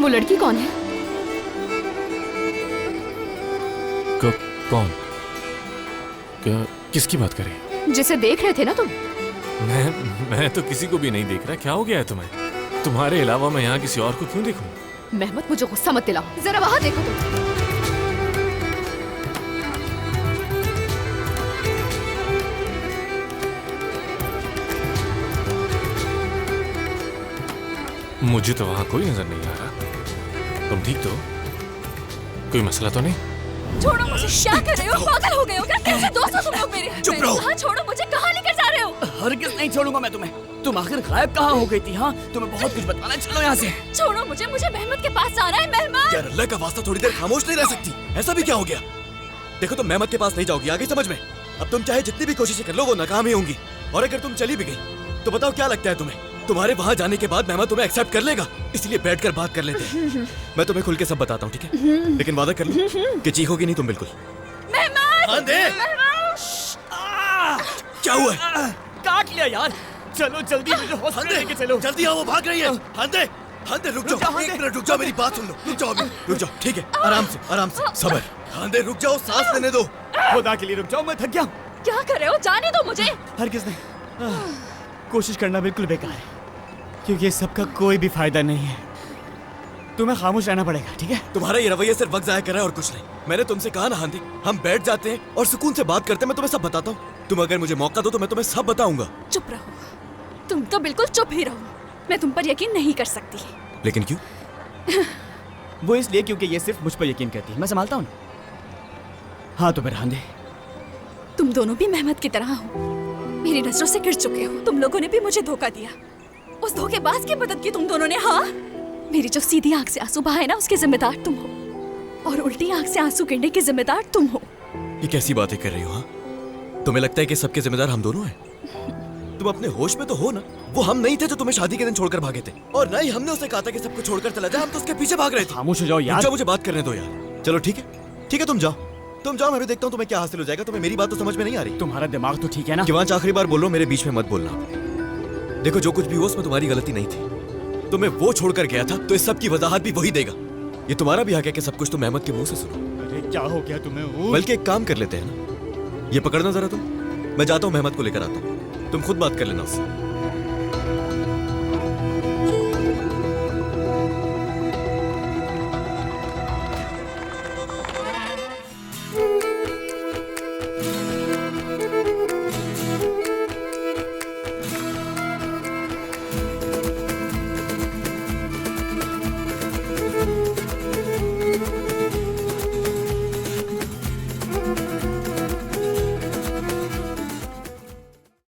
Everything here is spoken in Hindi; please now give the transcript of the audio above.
लड़की कौन है? कौन? क्या? किसकी बात कर रही है? जिसे देख रहे थे ना तुम। मैं तो किसी को भी नहीं देख रहा। क्या हो गया है तुम्हें? तुम्हारे अलावा मैं यहाँ किसी और को क्यों देखूं? मेहमत, मुझे गुस्सा मत दिलाओ। जरा वहां देखो तुम। मुझे तो वहाँ कोई नजर नहीं आ रहा। तुम ठीक तो? कोई मसला तो नहीं? छोड़ो मुझे। क्या कर रहे हो? पागल हो गए हो क्या? कैसे दोस्त हो तुम लोग मेरे? चुप रहो। कहाँ? छोड़ो मुझे। कहाँ लेकर जा रहे हो? हरगिज़ नहीं छोड़ूंगा मैं तुम्हें। तुम आखिर गायब कहाँ हो गई थी? हाँ, तुम्हें बहुत कुछ बताना है। चलो यहाँ से। छोड़ो मुझे। मुझे मेहमत के पास जाना है। मेहमत, यार अल्लाह का वास्ता थोड़ी देर खामोश नहीं रह सकती? ऐसा भी क्या हो गया? देखो तुम मेहमत के पास नहीं जाओगी, आगे समझ में। अब तुम चाहे जितनी भी कोशिशें कर लो वो नाकाम ही होंगी। और अगर तुम चली भी गई तो बताओ क्या लगता है तुम्हें? तुम्हारे वहाँ जाने के बाद मेहमत तुम्हें एक्सेप्ट कर लेगा? इसलिए बैठकर बात कर लेते हैं। मैं तुम्हें खुल के सब बताता हूँ, ठीक है? लेकिन वादा कर लो कि चीखोगी नहीं तुम बिल्कुल। हाँ दे। क्या हुआ है? काट लिया यार। चलो जल्दी, मुझे हॉस्पिटल लेके चलो। जल्दी आओ, वो भाग रही है। हंदे, हंदे रुक जाओ। एक मिनट रुक जाओ, मेरी बात सुन लो। रुक जाओ अभी, रुक जाओ, ठीक है? आराम से, आराम से, सबर। हंदे रुक जाओ, सांस लेने दो। खुदा के लिए रुक जाओ, मैं थक गया। क्या कर रहे हो? जाने दो मुझे। हरगिज़ नहीं। कोशिश करना बिल्कुल बेकार है, क्योंकि इस सब का कोई भी फायदा नहीं है। तुम्हें खामोश रहना पड़ेगा, ठीक है? तुम्हारा ये रवैया सिर्फ वक्त जाया कर रहा है और कुछ नहीं। मैंने तुमसे कहा ना हांदी, हम बैठ जाते हैं और सुकून से बात करते हैं। मैं तुम्हें सब बताता हूँ। तुम अगर मुझे मौका दो तो मैं तुम्हें सब बताऊंगा। चुप रहो। तुम तो बिल्कुल चुप ही रहो। मैं तुम पर यकीन नहीं कर सकती। लेकिन क्यों? वो इसलिए क्योंकि ये सिर्फ मुझ पर यकीन करती है। मैं संभालता हूँ। हाँ तो फिर हांदे, तुम दोनों भी मेहमत की तरह हो। मेरी नजरों से गिर चुके हो। तुम लोगों ने भी मुझे धोखा दिया। उस धोखेबाज की मदद की तुम दोनों ने। हाँ, मेरी जो सीधी आंख से आंसू बहाए ना, उसके जिम्मेदार तुम हो। और उल्टी आंख से आंसू गिरने के जिम्मेदार तुम हो। ये कैसी बातें कर रही हो? हाँ, तुम्हें लगता है कि सबके जिम्मेदार हम दोनों हैं? तुम अपने होश में तो हो ना? वो हम नहीं थे जो तुम्हें शादी के दिन छोड़कर भागे थे, और ना ही हमने उसे कहा था कि सबको छोड़कर चला जाए। हम तो उसके पीछे भाग रहे थे। खामोश हो जाओ यार। मुझे बात करने दो यार। चलो ठीक है, ठीक है, तुम जाओ, तुम जाओ। मैं भी देखता हूँ तुम्हें क्या हासिल हो जाएगा। तुम्हें मेरी बात तो समझ में नहीं आ रही? तुम्हारा दिमाग तो ठीक है ना? किवांच आखिरी बार बोल रहा हूं, मेरे बीच में मत बोलना। देखो जो कुछ भी हो उसमें तुम्हारी गलती नहीं थी। तुम्हें वो छोड़कर गया था तो इस सब की वजाहत भी वही देगा। ये तुम्हारा भी हक है कि सब कुछ तुम मेहमत के मुंह से सुनो। अरे क्या हो गया तुम्हें? बल्कि एक काम कर लेते हैं ना, ये पकड़ना जरा तुम। मैं जाता हूँ, मेहमत को लेकर आता हूँ। तुम खुद बात कर लेना उससे।